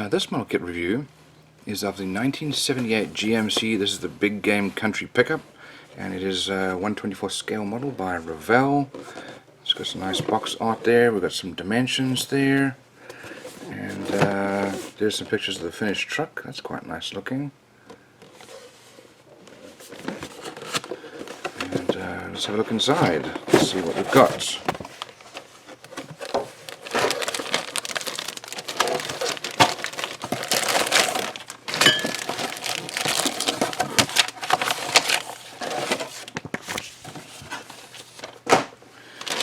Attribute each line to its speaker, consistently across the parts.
Speaker 1: This model kit review is of the 1978 GMC. This is the big game country pickup, and it is a 1/24 scale model by Revell. It's got some nice box art there. We've got some dimensions there, and there's some pictures of the finished truck. That's quite nice looking. And let's have a look inside. Let's see what we've got.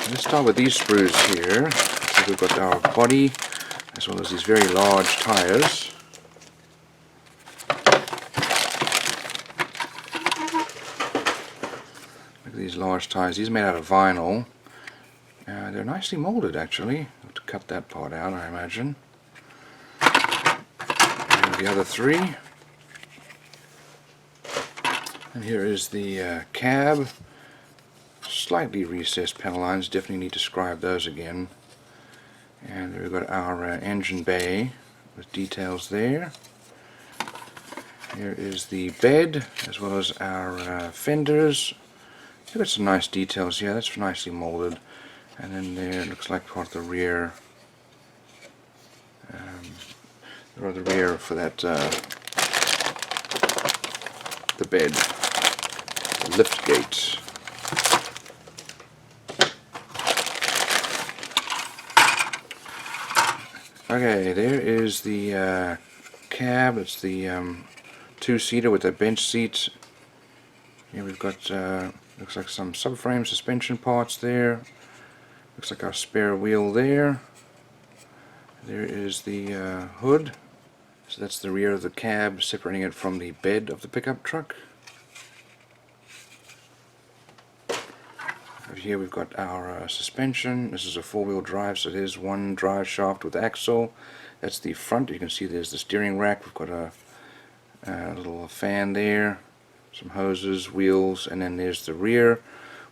Speaker 1: Let's start with these sprues here. So we've got our body as well as these very large tires. Look at these large tires. These are made out of vinyl. They're nicely molded actually. I'll have to cut that part out, I imagine. And the other three. And here is the cab. Slightly recessed panel lines, definitely need to scribe those again. And we've got our engine bay with details there. Here is the bed as well as our fenders. We've got some nice details here, that's nicely molded. And then there it looks like part of the rear, or the rear for that, the bed, the lift gate. Okay, there is the cab. It's the two-seater with a bench seat. Here we've got, looks like some subframe suspension parts there. Looks like our spare wheel there. There is the hood. So that's the rear of the cab, separating it from the bed of the pickup truck. Here we've got our suspension. This is a four-wheel drive, so there's one drive shaft with axle. That's the front. You can see there's the steering rack. We've got a little fan there, some hoses, wheels, and then there's the rear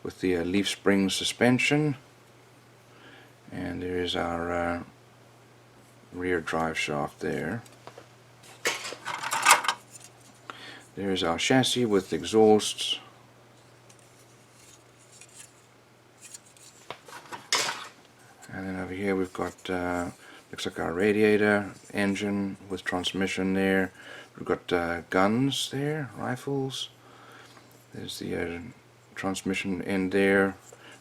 Speaker 1: with the leaf spring suspension. And there is our rear drive shaft there. There's our chassis with exhausts. And then over here we've got, looks like our radiator, engine with transmission there. We've got guns there, rifles. There's the transmission end there.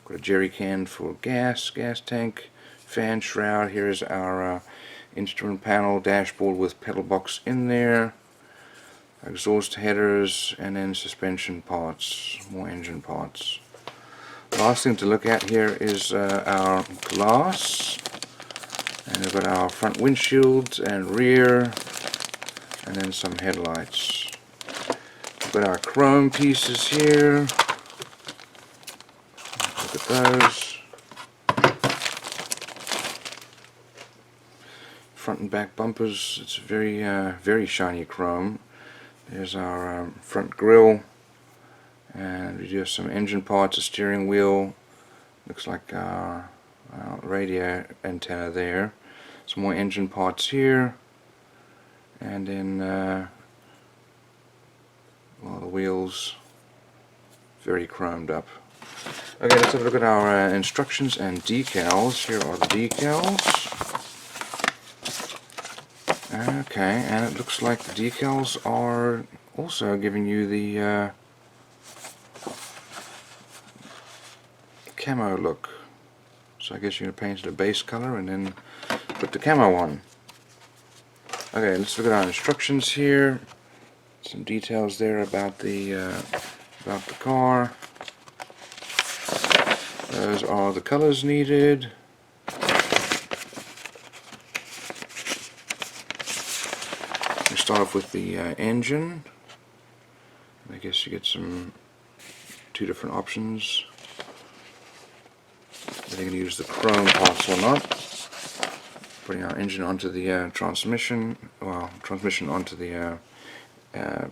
Speaker 1: Got a jerry can for gas tank, fan shroud. Here's our instrument panel, dashboard with pedal box in there. Exhaust headers, and then suspension parts, more engine parts. Last thing to look at here is our glass, and we've got our front windshields and rear, and then some headlights. We've got our chrome pieces here. Look at those. Front and back bumpers. It's very very shiny chrome. There's our front grille. And we do have some engine parts, a steering wheel, looks like our radio antenna there, some more engine parts here, and then well, the wheels very chromed up. Okay, let's have a look at our instructions and decals. Here are the decals. Okay, and it looks like the decals are also giving you the camo look. So I guess you're going to paint it a base color and then put the camo on. Okay, let's look at our instructions here. Some details there about the car. Those are the colors needed. We start off with the engine. I guess you get two different options. Are they going to use the chrome parts or not? Putting our engine onto the transmission, well, transmission onto the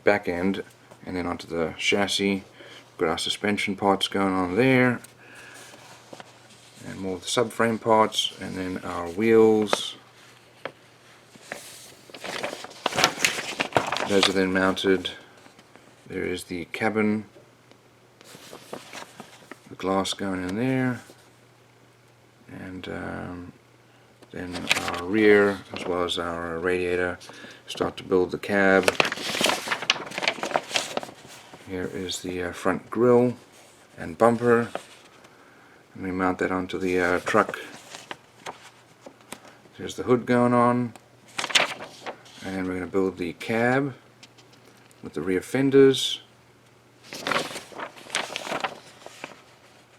Speaker 1: back end, and then onto the chassis. We've got our suspension parts going on there, and more of the subframe parts, and then our wheels, Those are then mounted. There is the cabin, the glass going in there, and then our rear as well as our radiator. Start to build the cab. Here is the front grille and bumper, and we mount that onto the truck. There's the hood going on, and we're going to build the cab with the rear fenders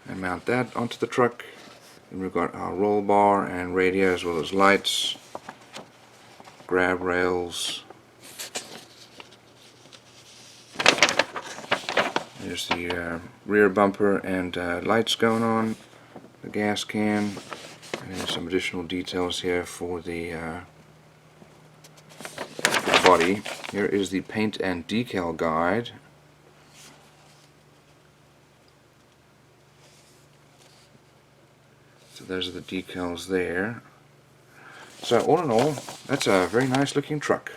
Speaker 1: and mount that onto the truck. And we've got our roll bar and radio as well as lights, grab rails. There's the rear bumper and lights going on, the gas can, and then some additional details here for the body. Here is the paint and decal guide. So those are the decals there. So all in all, that's a very nice looking truck.